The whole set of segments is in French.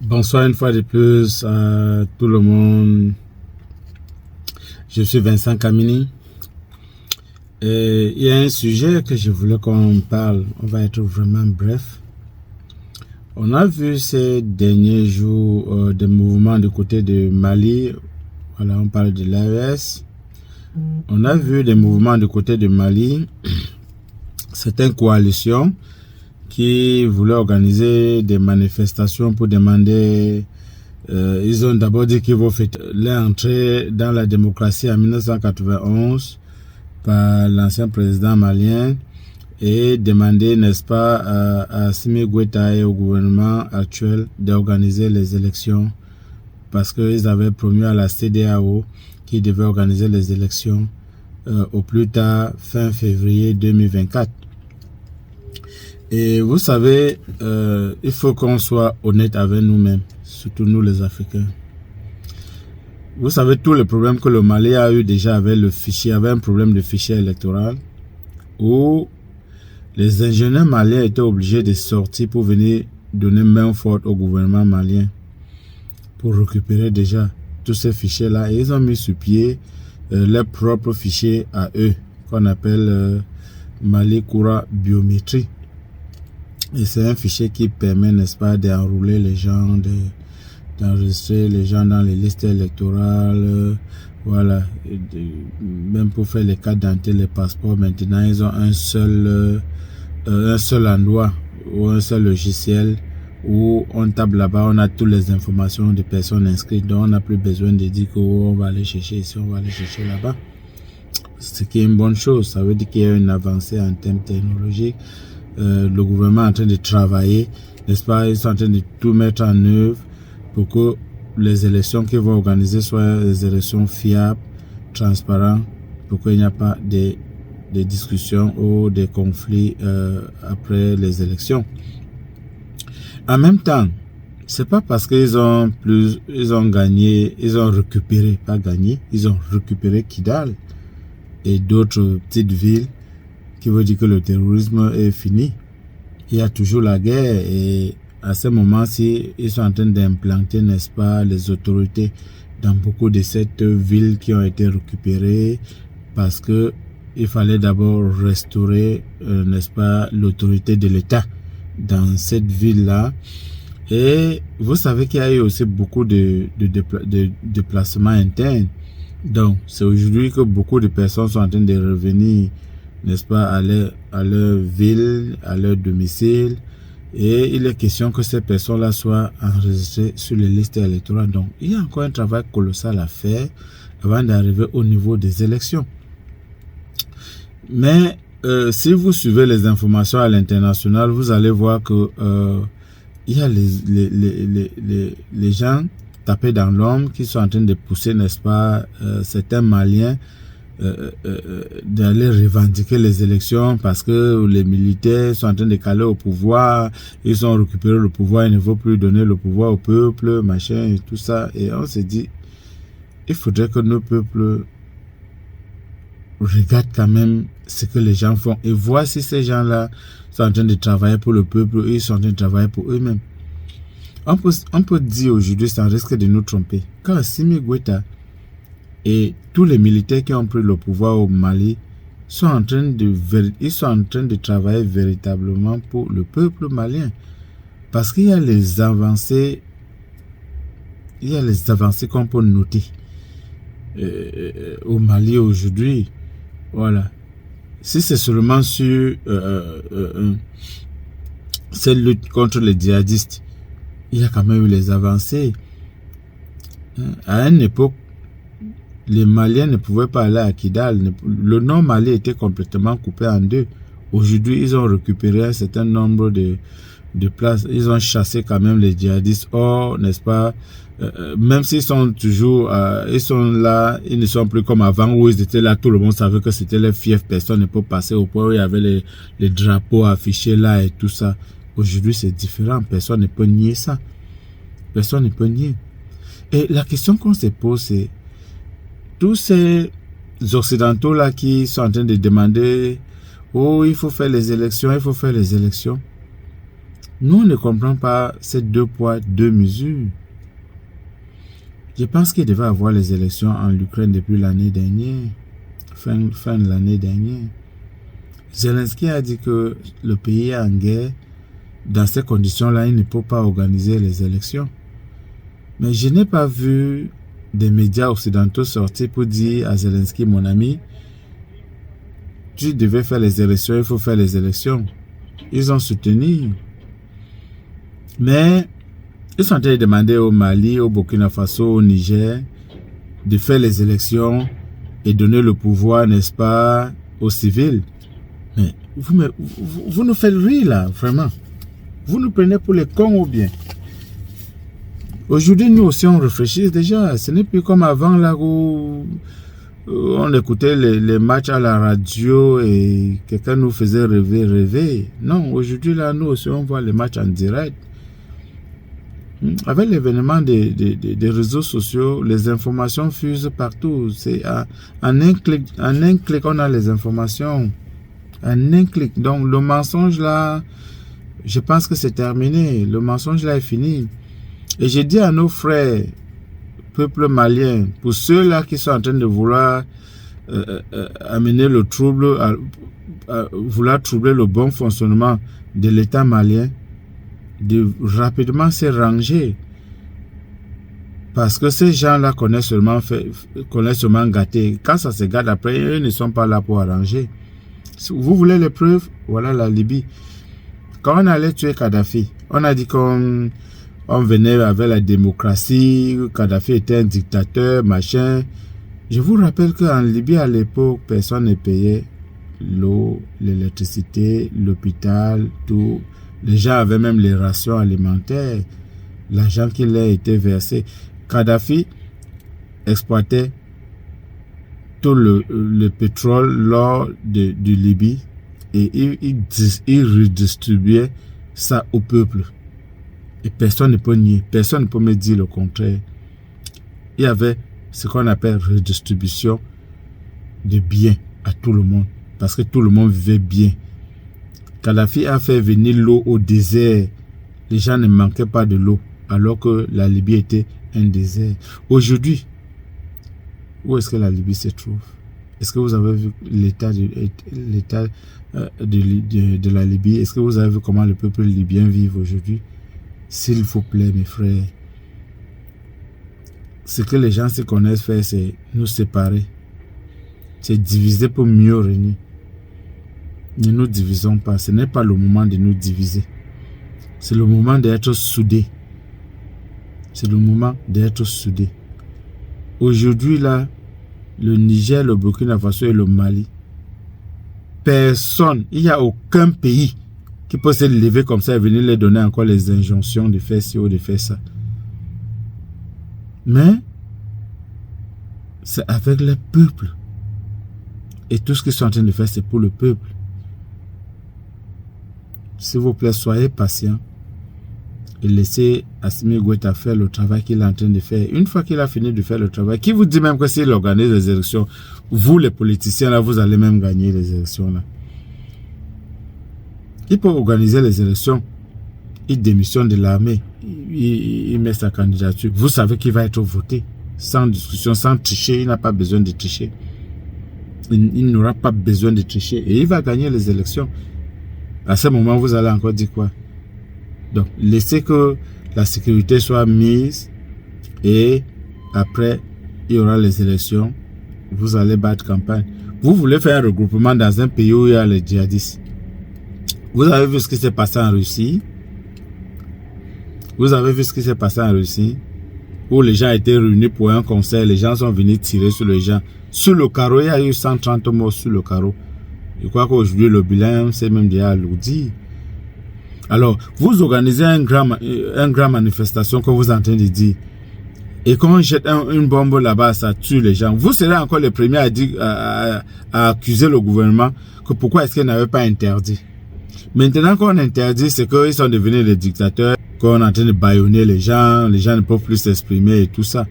Bonsoir une fois de plus à tout le monde. Je suis Vincent Kamini. Et il y a un sujet que je voulais qu'on parle. On va être vraiment bref. On a vu ces derniers jours des mouvements du côté de Mali. Voilà, on parle de l'AES. On a vu des mouvements du côté de Mali. Certaines coalitions qui voulaient organiser des manifestations pour demander, ils ont d'abord dit qu'ils vont faire l'entrée dans la démocratie en 1991 par l'ancien président malien et demander, n'est-ce pas, à Assimi Goïta et au gouvernement actuel d'organiser les élections parce qu'ils avaient promis à la CEDEAO qu'ils devaient organiser les élections au plus tard fin février 2024. Et vous savez, il faut qu'on soit honnête avec nous-mêmes, surtout nous les Africains. Vous savez tous les problèmes que le Mali a eu déjà avec le fichier, avec un problème de fichier électoral, où les ingénieurs maliens étaient obligés de sortir pour venir donner main forte au gouvernement malien, pour récupérer déjà tous ces fichiers-là. Et ils ont mis sur pied leurs propres fichiers à eux, qu'on appelle Mali Koura Biométrie. Et c'est un fichier qui permet, n'est-ce pas, d'enrouler les gens, d'enregistrer les gens dans les listes électorales, voilà, même pour faire les cartes d'identité, les passeports. Maintenant, ils ont un seul endroit ou un seul logiciel où on tape là-bas, on a toutes les informations des personnes inscrites, donc on n'a plus besoin de dire qu'on va aller chercher ici, on va aller chercher là-bas. Ce qui est une bonne chose, ça veut dire qu'il y a une avancée en termes technologiques. Le gouvernement est en train de travailler, n'est-ce pas, ils sont en train de tout mettre en œuvre pour que les élections qu'ils vont organiser soient des élections fiables, transparentes, pour qu'il n'y ait pas de discussions ou des conflits après les élections. En même temps, c'est pas parce qu'ils ont gagné, ils ont récupéré, pas gagné, ils ont récupéré Kidal et d'autres petites villes qui veut dire que le terrorisme est fini. Il y a toujours la guerre et à ce moment-ci, ils sont en train d'implanter, n'est-ce pas, les autorités dans beaucoup de ces villes qui ont été récupérées parce que il fallait d'abord restaurer, n'est-ce pas, l'autorité de l'État dans cette ville-là. Et vous savez qu'il y a eu aussi beaucoup de déplacements internes. Donc, c'est aujourd'hui que beaucoup de personnes sont en train de revenir, n'est-ce pas, à leur ville, à leur domicile. Et il est question que ces personnes-là soient enregistrées sur les listes électorales. Donc, il y a encore un travail colossal à faire avant d'arriver au niveau des élections. Mais si vous suivez les informations à l'international, vous allez voir que il y a les gens tapés dans l'ombre qui sont en train de pousser, n'est-ce pas, certains Maliens d'aller revendiquer les élections parce que les militaires sont en train de caler au pouvoir, ils ont récupéré le pouvoir, ils ne veulent plus donner le pouvoir au peuple, machin et tout ça. Et on s'est dit, il faudrait que nos peuples regardent quand même ce que les gens font et voir si ces gens-là sont en train de travailler pour le peuple ou ils sont en train de travailler pour eux-mêmes. On peut dire aujourd'hui, sans risque de nous tromper, quand Assimi Goïta et tous les militaires qui ont pris le pouvoir au Mali sont en train de travailler véritablement pour le peuple malien. Parce qu'il y a les avancées, qu'on peut noter au Mali aujourd'hui. Voilà. Si c'est seulement sur cette lutte contre les djihadistes, il y a quand même eu les avancées. À une époque, les Maliens ne pouvaient pas aller à Kidal. Le nord Mali était complètement coupé en deux. Aujourd'hui, ils ont récupéré un certain nombre de places. Ils ont chassé quand même les djihadistes. Or, n'est-ce pas, même s'ils sont toujours, ils sont là, ils ne sont plus comme avant où ils étaient là. Tout le monde savait que c'était les fiefs. Personne ne peut passer au point où il y avait les drapeaux affichés là et tout ça. Aujourd'hui, c'est différent. Personne ne peut nier ça. Personne ne peut nier. Et la question qu'on se pose, c'est tous ces occidentaux-là qui sont en train de demander « Oh, il faut faire les élections, il faut faire les élections ». Nous, on ne comprend pas ces 2 poids, 2 mesures. Je pense qu'il devait avoir les élections en Ukraine depuis l'année dernière, fin de l'année dernière. Zelensky a dit que le pays est en guerre. Dans ces conditions-là, il ne peut pas organiser les élections. Mais je n'ai pas vu des médias occidentaux sortir pour dire à Zelensky, mon ami, tu devais faire les élections, il faut faire les élections. Ils ont soutenu. Mais ils sont en train de demander au Mali, au Burkina Faso, au Niger, de faire les élections et donner le pouvoir, n'est-ce pas, aux civils. Mais vous nous faites rire là, vraiment. Vous nous prenez pour les cons ou bien? Aujourd'hui, nous aussi, on réfléchit déjà. Ce n'est plus comme avant, là où on écoutait les matchs à la radio et quelqu'un nous faisait rêver. Non, aujourd'hui, là, nous aussi, on voit les matchs en direct. Avec l'événement des réseaux sociaux, les informations fusent partout. C'est en un clic, on a les informations. En un clic. Donc, le mensonge, là, je pense que c'est terminé. Le mensonge, là, est fini. Et j'ai dit à nos frères, peuple malien, pour ceux-là qui sont en train de vouloir amener le trouble, vouloir troubler le bon fonctionnement de l'État malien, de rapidement se ranger. Parce que ces gens-là connaissent seulement gâter. Quand ça se gâte, après, eux ne sont pas là pour arranger. Si vous voulez les preuves, voilà la Libye. Quand on allait tuer Kadhafi, on a dit qu'on venait avec la démocratie, Kadhafi était un dictateur, machin. Je vous rappelle qu'en Libye, à l'époque, personne ne payait l'eau, l'électricité, l'hôpital, tout. Les gens avaient même les rations alimentaires. L'argent qui leur était versé. Kadhafi exploitait tout le pétrole lors de Libye et il redistribuait ça au peuple. Et personne ne peut nier, personne ne peut me dire le contraire. Il y avait ce qu'on appelle redistribution de biens à tout le monde, parce que tout le monde vivait bien. Kadhafi a fait venir l'eau au désert. Les gens ne manquaient pas de l'eau, alors que la Libye était un désert. Aujourd'hui, où est-ce que la Libye se trouve? Est-ce que vous avez vu l'état de la Libye? Est-ce que vous avez vu comment le peuple libyen vit aujourd'hui? S'il vous plaît, mes frères, ce que les gens se connaissent faire, c'est nous séparer. C'est diviser pour mieux régner. Ne nous divisons pas. Ce n'est pas le moment de nous diviser. C'est le moment d'être soudés. C'est le moment d'être soudés. Aujourd'hui, là, le Niger, le Burkina Faso et le Mali, personne, il n'y a aucun pays qui peut se lever comme ça et venir leur donner encore les injonctions de faire ci ou de faire ça. Mais, c'est avec le peuple. Et tout ce qu'ils sont en train de faire, c'est pour le peuple. S'il vous plaît, soyez patients et laissez Assimi Goïta faire le travail qu'il est en train de faire. Une fois qu'il a fini de faire le travail, qui vous dit même que s'il organise les élections, vous les politiciens là, vous allez même gagner les élections là. Il peut organiser les élections, il démissionne de l'armée, il met sa candidature. Vous savez qu'il va être voté, sans discussion, sans tricher, il n'a pas besoin de tricher. Il n'aura pas besoin de tricher et il va gagner les élections. À ce moment, vous allez encore dire quoi? Donc, laissez que la sécurité soit mise et après, il y aura les élections. Vous allez battre campagne. Vous voulez faire un regroupement dans un pays où il y a les djihadistes. Vous avez vu ce qui s'est passé en Russie? Vous avez vu ce qui s'est passé en Russie? Où les gens étaient réunis pour un concert, les gens sont venus tirer sur les gens. Sur le carreau, il y a eu 130 morts sur le carreau. Je crois qu'aujourd'hui, le bilan, c'est même déjà alourdi. Alors, vous organisez un grand manifestation que vous êtes en train de dire. Et quand on jette une bombe là-bas, ça tue les gens. Vous serez encore les premiers à accuser le gouvernement que pourquoi est-ce qu'il n'avait pas interdit. Maintenant qu'on interdit, c'est qu'ils sont devenus des dictateurs, qu'on est en train de bâillonner les gens ne peuvent plus s'exprimer et tout ça.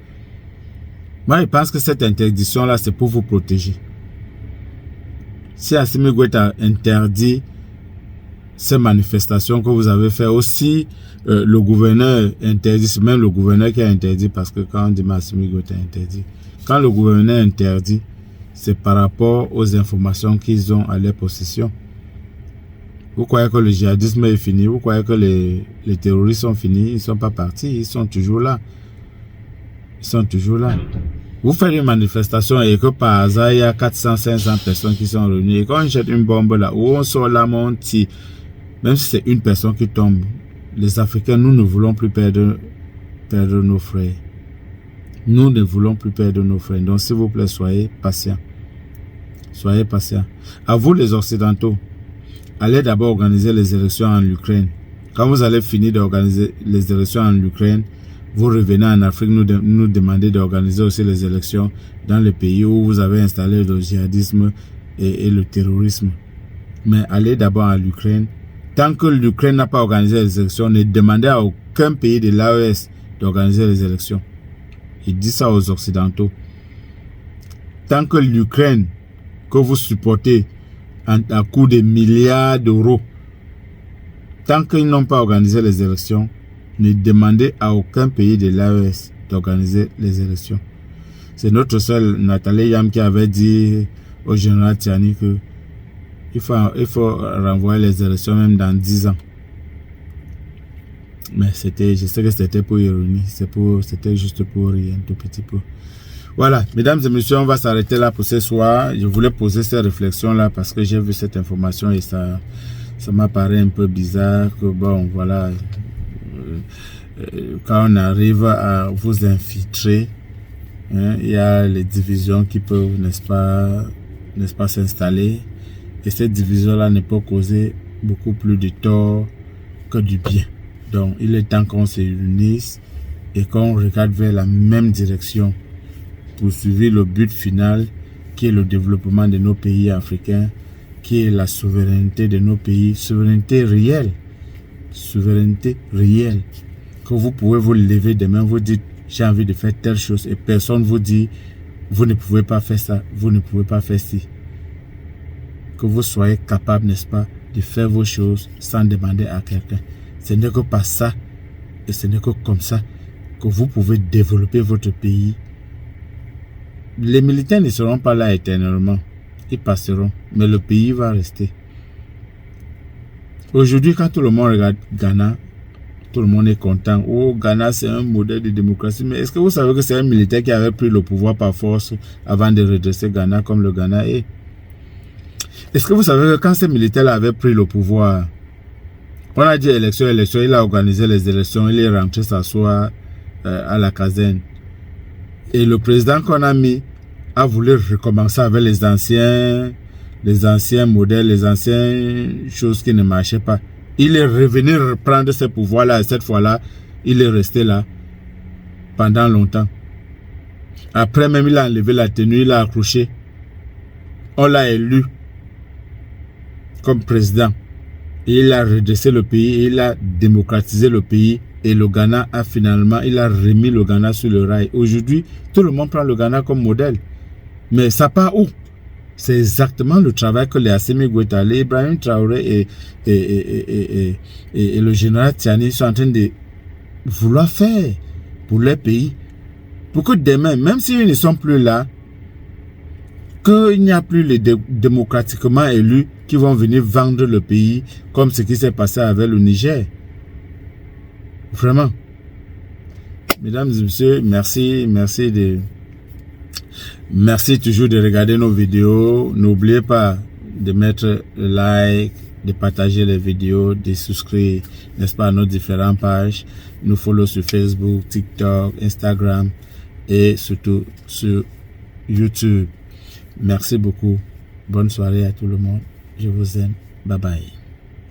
Moi, je pense que cette interdiction-là, c'est pour vous protéger. Si Assimi Goïta interdit ces manifestations que vous avez fait aussi, le gouverneur interdit, c'est même le gouverneur qui a interdit, parce que quand on dit Assimi Goïta interdit, quand le gouverneur interdit, c'est par rapport aux informations qu'ils ont à leur possession. Vous croyez que le djihadisme est fini? Vous croyez que les terroristes sont finis? Ils ne sont pas partis, ils sont toujours là. Ils sont toujours là. Vous faites une manifestation et que par hasard, il y a 400-500 personnes qui sont réunies. Et quand on jette une bombe là, où on sort là, on tire, même si c'est une personne qui tombe, les Africains, nous ne voulons plus perdre nos frères. Nous ne voulons plus perdre nos frères. Donc, s'il vous plaît, soyez patients. Soyez patients. À vous, les Occidentaux, allez d'abord organiser les élections en Ukraine. Quand vous allez finir d'organiser les élections en Ukraine, vous revenez en Afrique, nous demandez d'organiser aussi les élections dans les pays où vous avez installé le djihadisme et le terrorisme. Mais allez d'abord en Ukraine. Tant que l'Ukraine n'a pas organisé les élections, ne demandez à aucun pays de l'AES d'organiser les élections. Il dit ça aux Occidentaux. Tant que l'Ukraine, que vous supportez à coût de milliards d'euros, tant qu'ils n'ont pas organisé les élections, ne demandez à aucun pays de l'AES d'organiser les élections. C'est notre seul Nathalie Yam qui avait dit au général Tiani que il faut renvoyer les élections même dans 10 ans. Mais je sais que c'était pour ironie, c'était juste pour rire un tout petit peu. Voilà, mesdames et messieurs, on va s'arrêter là pour ce soir. Je voulais poser ces réflexions-là parce que j'ai vu cette information et ça m'apparaît un peu bizarre que bon, voilà, quand on arrive à vous infiltrer, hein, il y a les divisions qui peuvent, n'est-ce pas, s'installer. Et cette division-là ne peut causer beaucoup plus de tort que du bien. Donc, il est temps qu'on se réunisse et qu'on regarde vers la même direction pour suivre le but final qui est le développement de nos pays africains, qui est la souveraineté de nos pays, souveraineté réelle, que vous pouvez vous lever demain, vous dites j'ai envie de faire telle chose et personne vous dit vous ne pouvez pas faire ça, vous ne pouvez pas faire ci. Que vous soyez capable, n'est-ce pas, de faire vos choses sans demander à quelqu'un. Ce n'est que pas ça et ce n'est que comme ça que vous pouvez développer votre pays. Les militaires ne seront pas là éternellement. Ils passeront, mais le pays va rester. Aujourd'hui, quand tout le monde regarde Ghana, tout le monde est content. Oh, Ghana, c'est un modèle de démocratie. Mais est-ce que vous savez que c'est un militaire qui avait pris le pouvoir par force avant de redresser Ghana comme le Ghana est? Est-ce que vous savez que quand ces militaires avaient pris le pouvoir, on a dit élection, il a organisé les élections, il est rentré s'asseoir à la caserne. Et le président qu'on a mis a voulu recommencer avec les anciens modèles, les anciennes choses qui ne marchaient pas. Il est revenu reprendre ce pouvoir-là et cette fois-là, il est resté là pendant longtemps. Après même, il a enlevé la tenue, il a accroché. On l'a élu comme président. Et il a redressé le pays, il a démocratisé le pays. Et le Ghana a finalement, il a remis le Ghana sur le rail. Aujourd'hui, tout le monde prend le Ghana comme modèle. Mais ça part où? C'est exactement le travail que les Assimi Goïta, les Ibrahim Traoré et le général Tiani sont en train de vouloir faire pour leur pays. Pour que demain, même s'ils ne sont plus là, qu'il n'y a plus les démocratiquement élus qui vont venir vendre le pays comme ce qui s'est passé avec le Niger. Vraiment. Mesdames et messieurs, merci toujours de regarder nos vidéos. N'oubliez pas de mettre le like, de partager les vidéos, de souscrire, n'est-ce pas, à nos différentes pages. Nous follow sur Facebook, TikTok, Instagram et surtout sur YouTube. Merci beaucoup. Bonne soirée à tout le monde. Je vous aime. Bye bye.